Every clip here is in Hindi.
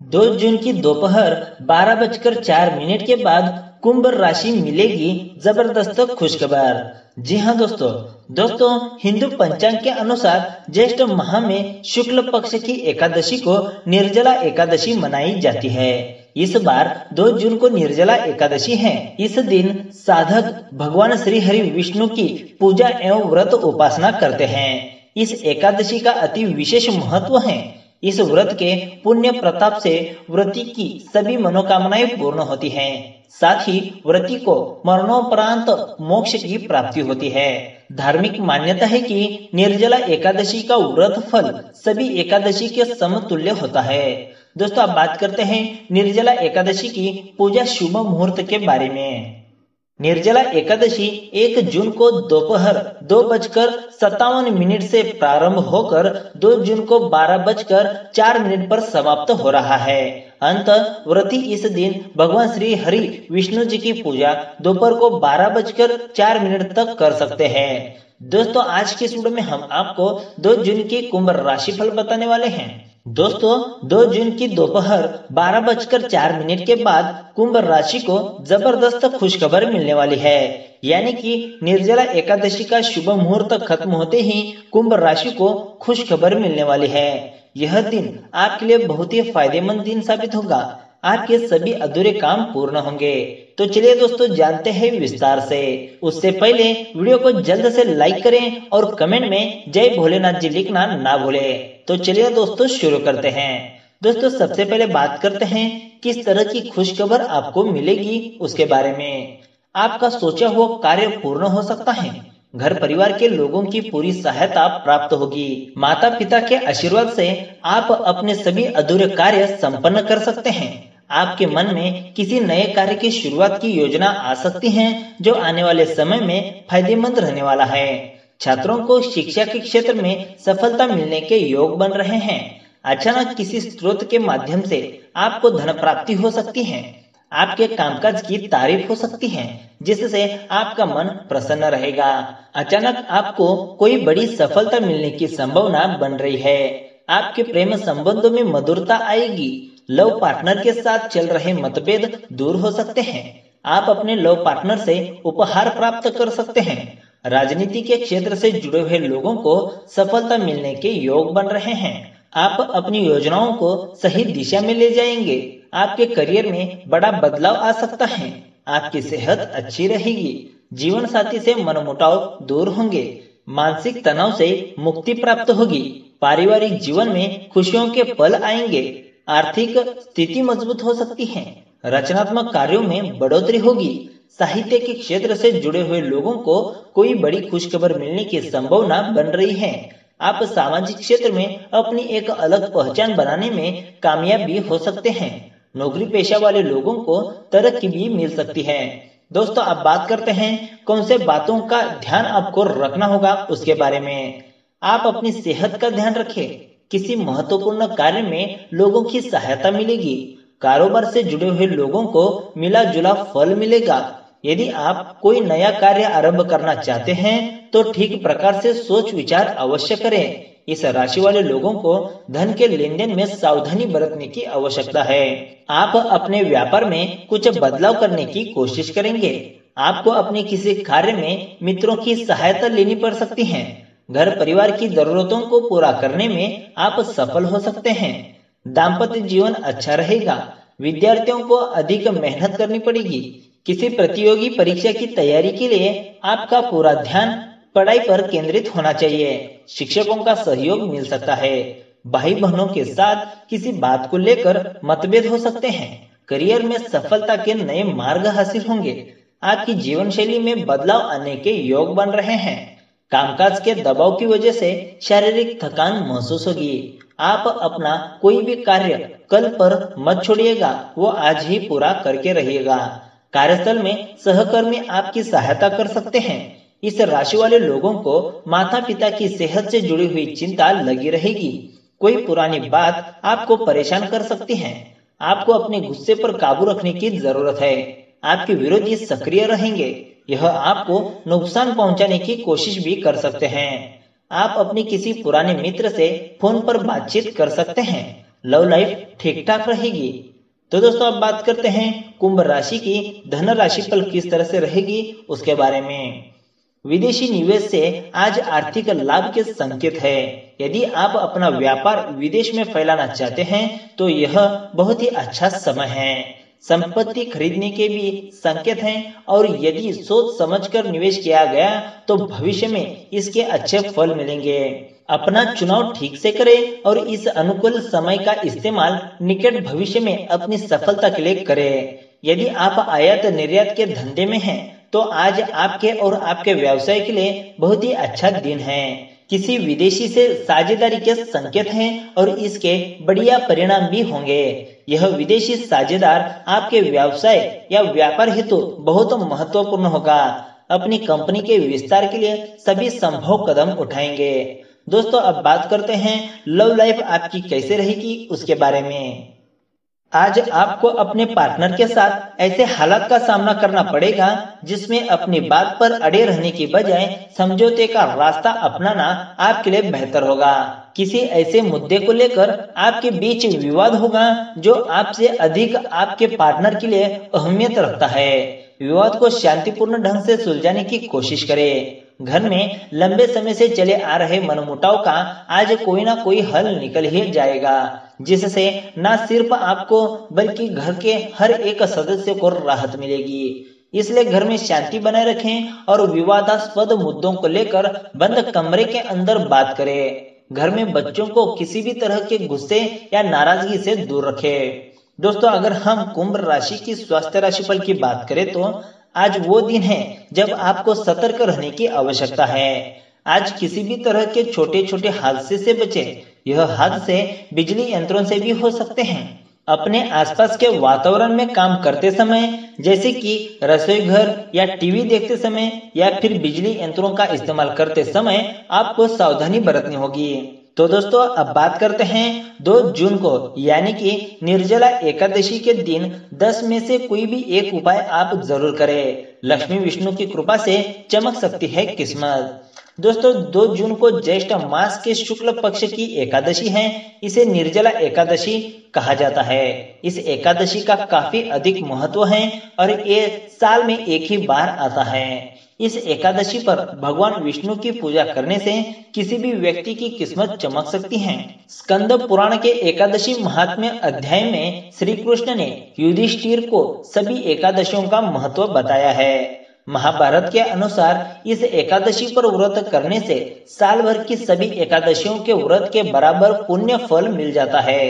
2 जून की दोपहर 12:04 के बाद कुंभ राशि मिलेगी जबरदस्त खुशखबर। जी हाँ दोस्तों हिंदू पंचांग के अनुसार ज्येष्ठ माह में शुक्ल पक्ष की एकादशी को निर्जला एकादशी मनाई जाती है। इस बार 2 जून को निर्जला एकादशी है। इस दिन साधक भगवान श्री हरि विष्णु की पूजा एवं व्रत उपासना करते हैं। इस एकादशी का अति विशेष महत्व है। इस व्रत के पुण्य प्रताप से व्रती की सभी मनोकामनाएं पूर्ण होती हैं। साथ ही व्रती को मरणोपरांत मोक्ष की प्राप्ति होती है। धार्मिक मान्यता है कि निर्जला एकादशी का व्रत फल सभी एकादशी के समतुल्य होता है। दोस्तों अब बात करते हैं निर्जला एकादशी की पूजा शुभ मुहूर्त के बारे में। निर्जला एकादशी 1 जून को दोपहर 2:57 से प्रारंभ होकर 2 जून को 12:04 पर समाप्त हो रहा है। अंत व्रती इस दिन भगवान श्री हरि विष्णु जी की पूजा दोपहर को 12:04 तक कर सकते हैं। दोस्तों आज के वीडियो में हम आपको 2 जून की कुंभ राशिफल बताने वाले हैं। दोस्तों 2 जून की दोपहर 12:04 के बाद कुंभ राशि को जबरदस्त खुशखबर मिलने वाली है। यानी कि निर्जला एकादशी का शुभ मुहूर्त खत्म होते ही कुंभ राशि को खुशखबर मिलने वाली है। यह दिन आपके लिए बहुत ही फायदेमंद दिन साबित होगा। आपके सभी अधूरे काम पूर्ण होंगे। तो चलिए दोस्तों जानते हैं विस्तार से। उससे पहले वीडियो को जल्द से लाइक करें और कमेंट में जय भोलेनाथ जी लिखना ना भूलें। तो चलिए दोस्तों शुरू करते हैं। दोस्तों सबसे पहले बात करते हैं किस तरह की खुशखबर आपको मिलेगी उसके बारे में। आपका सोचा हुआ कार्य पूर्ण हो सकता है। घर परिवार के लोगों की पूरी सहायता प्राप्त होगी। माता पिता के आशीर्वाद से आप अपने सभी अधूरे कार्य संपन्न कर सकते हैं। आपके मन में किसी नए कार्य की शुरुआत की योजना आ सकती है जो आने वाले समय में फायदेमंद रहने वाला है। छात्रों को शिक्षा के क्षेत्र में सफलता मिलने के योग बन रहे हैं। अचानक किसी स्रोत के माध्यम से आपको धन प्राप्ति हो सकती है। आपके कामकाज की तारीफ हो सकती है जिससे आपका मन प्रसन्न रहेगा। अचानक आपको कोई बड़ी सफलता मिलने की संभावना बन रही है। आपके प्रेम संबंधों में मधुरता आएगी। लव पार्टनर के साथ चल रहे मतभेद दूर हो सकते हैं। आप अपने लव पार्टनर से उपहार प्राप्त कर सकते हैं। राजनीति के क्षेत्र से जुड़े हुए लोगों को सफलता मिलने के योग बन रहे हैं। आप अपनी योजनाओं को सही दिशा में ले जाएंगे। आपके करियर में बड़ा बदलाव आ सकता है। आपकी सेहत अच्छी रहेगी। जीवन साथी से मनमुटाव दूर होंगे। मानसिक तनाव से मुक्ति प्राप्त होगी। पारिवारिक जीवन में खुशियों के पल आएंगे। आर्थिक स्थिति मजबूत हो सकती है। रचनात्मक कार्यों में बढ़ोतरी होगी। साहित्य के क्षेत्र से जुड़े हुए लोगों को कोई बड़ी खुशखबर मिलने की संभावना बन रही है। आप सामाजिक क्षेत्र में अपनी एक अलग पहचान बनाने में कामयाब भी हो सकते हैं। नौकरी पेशा वाले लोगों को तरक्की भी मिल सकती है। दोस्तों अब बात करते हैं कौन से बातों का ध्यान आपको रखना होगा उसके बारे में। आप अपनी सेहत का ध्यान रखें। किसी महत्वपूर्ण कार्य में लोगों की सहायता मिलेगी। कारोबार से जुड़े हुए लोगों को मिला जुला फल मिलेगा। यदि आप कोई नया कार्य आरंभ करना चाहते हैं तो ठीक प्रकार से सोच विचार अवश्य करें। इस राशि वाले लोगों को धन के लेन देन में सावधानी बरतने की आवश्यकता है। आप अपने व्यापार में कुछ बदलाव करने की कोशिश करेंगे। आपको अपने किसी कार्य में मित्रों की सहायता लेनी पड़ सकती है। घर परिवार की जरूरतों को पूरा करने में आप सफल हो सकते हैं। दाम्पत्य जीवन अच्छा रहेगा। विद्यार्थियों को अधिक मेहनत करनी पड़ेगी। किसी प्रतियोगी परीक्षा की तैयारी के लिए आपका पूरा ध्यान पढ़ाई पर केंद्रित होना चाहिए। शिक्षकों का सहयोग मिल सकता है। भाई बहनों के साथ किसी बात को लेकर मतभेद हो सकते हैं। करियर में सफलता के नए मार्ग हासिल होंगे। आपकी जीवन शैली में बदलाव आने के योग बन रहे हैं। कामकाज के दबाव की वजह से शारीरिक थकान महसूस होगी। आप अपना कोई भी कार्य कल पर मत छोड़िएगा, वो आज ही पूरा करके रहिएगा। कार्यस्थल में सहकर्मी आपकी सहायता कर सकते हैं। इस राशि वाले लोगों को माता पिता की सेहत से जुड़ी हुई चिंता लगी रहेगी। कोई पुरानी बात आपको परेशान कर सकती है। आपको अपने गुस्से पर काबू रखने की जरूरत है। आपके विरोधी सक्रिय रहेंगे। यह आपको नुकसान पहुंचाने की कोशिश भी कर सकते हैं। आप अपने किसी पुराने मित्र से फोन पर बातचीत कर सकते हैं। लव लाइफ ठीक ठाक रहेगी। तो दोस्तों अब बात करते हैं कुंभ राशि की धन राशि फल किस तरह से रहेगी उसके बारे में। विदेशी निवेश से आज आर्थिक लाभ के संकेत है। यदि आप अपना व्यापार विदेश में फैलाना चाहते हैं तो यह बहुत ही अच्छा समय है। संपत्ति खरीदने के भी संकेत हैं और यदि सोच समझकर निवेश किया गया तो भविष्य में इसके अच्छे फल मिलेंगे। अपना चुनाव ठीक से करें और इस अनुकूल समय का इस्तेमाल निकट भविष्य में अपनी सफलता के लिए करें। यदि आप आयात निर्यात के धंधे में हैं तो आज आपके और आपके व्यवसाय के लिए बहुत ही अच्छा दिन है। किसी विदेशी से साझेदारी के संकेत हैं और इसके बढ़िया परिणाम भी होंगे। यह विदेशी साझेदार आपके व्यवसाय या व्यापार हेतु बहुत महत्वपूर्ण होगा। अपनी कंपनी के विस्तार के लिए सभी संभव कदम उठाएंगे। दोस्तों अब बात करते हैं लव लाइफ आपकी कैसे रहेगी उसके बारे में। आज आपको अपने पार्टनर के साथ ऐसे हालात का सामना करना पड़ेगा जिसमें अपनी बात पर अड़े रहने की बजाय समझौते का रास्ता अपनाना आपके लिए बेहतर होगा। किसी ऐसे मुद्दे को लेकर आपके बीच विवाद होगा जो आपसे अधिक आपके पार्टनर के लिए अहमियत रखता है। विवाद को शांतिपूर्ण ढंग से सुलझाने की कोशिश करें। घर में लंबे समय से चले आ रहे मनमुटाव का आज कोई ना कोई हल निकल ही जाएगा, जिससे न सिर्फ आपको बल्कि घर के हर एक सदस्य को राहत मिलेगी। इसलिए घर में शांति बनाए रखें और विवादास्पद मुद्दों को लेकर बंद कमरे के अंदर बात करें। घर में बच्चों को किसी भी तरह के गुस्से या नाराजगी से दूर रखें। दोस्तों अगर हम कुंभ राशि की स्वास्थ्य राशिफल की बात करें तो आज वो दिन है जब आपको सतर्क रहने की आवश्यकता है। आज किसी भी तरह के छोटे छोटे हादसे से बचें। यह हादसे बिजली यंत्रों से भी हो सकते हैं। अपने आसपास के वातावरण में काम करते समय जैसे कि रसोई घर या टीवी देखते समय या फिर बिजली यंत्रों का इस्तेमाल करते समय आपको सावधानी बरतनी होगी। तो दोस्तों अब बात करते हैं 2 जून को यानी कि निर्जला एकादशी के दिन 10 में से कोई भी एक उपाय आप जरूर करें। लक्ष्मी विष्णु की कृपा से चमक सकती है किस्मत। दोस्तों 2 जून को ज्येष्ठ मास के शुक्ल पक्ष की एकादशी है। इसे निर्जला एकादशी कहा जाता है। इस एकादशी का काफी अधिक महत्व है और ये साल में एक ही बार आता है। इस एकादशी पर भगवान विष्णु की पूजा करने से किसी भी व्यक्ति की किस्मत चमक सकती है। स्कंद पुराण के एकादशी महात्म्य अध्याय में श्री कृष्ण ने युधिष्ठिर को सभी एकादशियों का महत्व बताया है। महाभारत के अनुसार इस एकादशी पर व्रत करने से साल भर की सभी एकादशियों के व्रत के बराबर पुण्य फल मिल जाता है।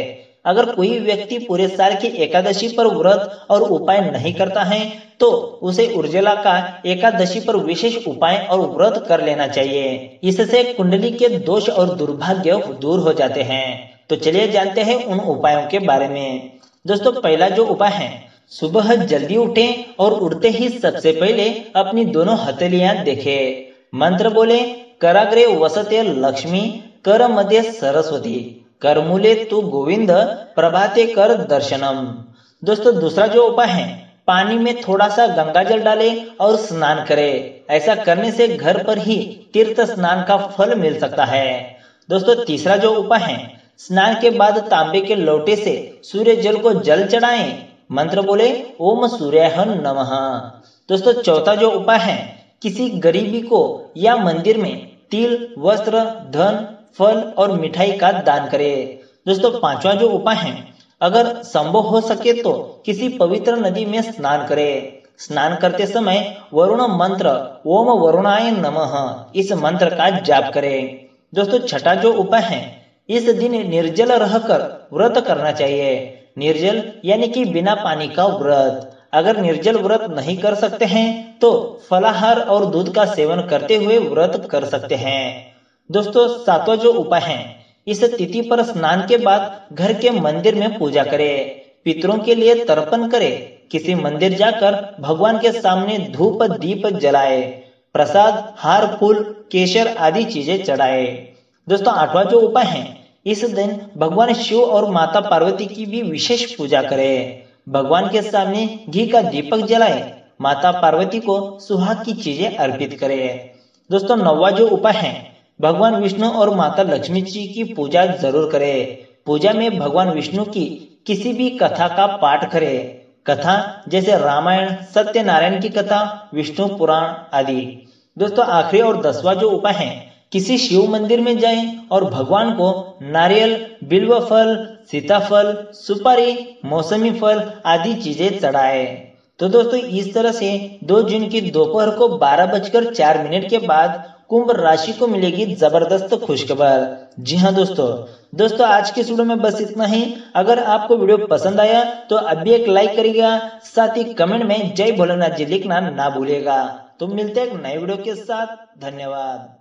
अगर कोई व्यक्ति पूरे साल की एकादशी पर व्रत और उपाय नहीं करता है तो उसे उर्ज्वला का एकादशी पर विशेष उपाय और व्रत कर लेना चाहिए। इससे कुंडली के दोष और दुर्भाग्य दूर हो जाते हैं। तो चलिए जानते हैं उन उपायों के बारे में। दोस्तों पहला जो उपाय है, सुबह जल्दी उठें और उठते ही सबसे पहले अपनी दोनों हथेलियां देखें। मंत्र बोले, कराग्रे वसते लक्ष्मी, कर मध्य सरस्वती, करमूले तू गोविंद, प्रभाते कर दर्शनम। दोस्तों दूसरा जो उपाय है, पानी में थोड़ा सा गंगाजल डालें और स्नान करें। ऐसा करने से घर पर ही तीर्थ स्नान का फल मिल सकता है। दोस्तों तीसरा जो उपाय है, स्नान के बाद तांबे के लोटे से सूर्य जल को जल चढ़ाएं। मंत्र बोले, ओम सूर्याय नमः। दोस्तों चौथा जो उपाय है, किसी गरीबी को या मंदिर में तिल, वस्त्र, धन, फल और मिठाई का दान करें। दोस्तों पांचवा जो उपाय है, अगर संभव हो सके तो किसी पवित्र नदी में स्नान करें। स्नान करते समय वरुण मंत्र ओम वरुणाय नमः इस मंत्र का जाप करें। दोस्तों छठा जो उपाय है, इस दिन निर्जल रहकर व्रत करना चाहिए। निर्जल यानी कि बिना पानी का व्रत। अगर निर्जल व्रत नहीं कर सकते हैं तो फलाहार और दूध का सेवन करते हुए व्रत कर सकते हैं। दोस्तों सातवां जो उपाय है, इस तिथि पर स्नान के बाद घर के मंदिर में पूजा करें। पितरों के लिए तर्पण करें। किसी मंदिर जाकर भगवान के सामने धूप दीप जलाए, प्रसाद, हार, फूल, केसर आदि चीजें चढ़ाए। दोस्तों आठवां जो उपाय है, इस दिन भगवान शिव और माता पार्वती की भी विशेष पूजा करें। भगवान के सामने घी का दीपक जलाए, माता पार्वती को सुहाग की चीजें अर्पित करें। दोस्तों नौवां जो उपाय है, भगवान विष्णु और माता लक्ष्मी जी की पूजा जरूर करें। पूजा में भगवान विष्णु की किसी भी कथा का पाठ करें। कथा जैसे रामायण, सत्यनारायण की कथा, विष्णु पुराण आदि। दोस्तों आखिरी और 10वां जो उपाय है, किसी शिव मंदिर में जाएं और भगवान को नारियल, बिल्व फल, सीताफल, सुपारी, मौसमी फल आदि चीजें चढ़ाएं। तो दोस्तों इस तरह से 2 जून की दोपहर को 12:04 के बाद कुंभ राशि को मिलेगी जबरदस्त खुशखबर। जी हाँ दोस्तों आज के वीडियो में बस इतना ही। अगर आपको वीडियो पसंद आया तो अभी एक लाइक करिएगा, साथ ही कमेंट में जय भोलेनाथ जी लिखना ना भूलिएगा। तो मिलते हैं एक नए वीडियो के साथ। धन्यवाद।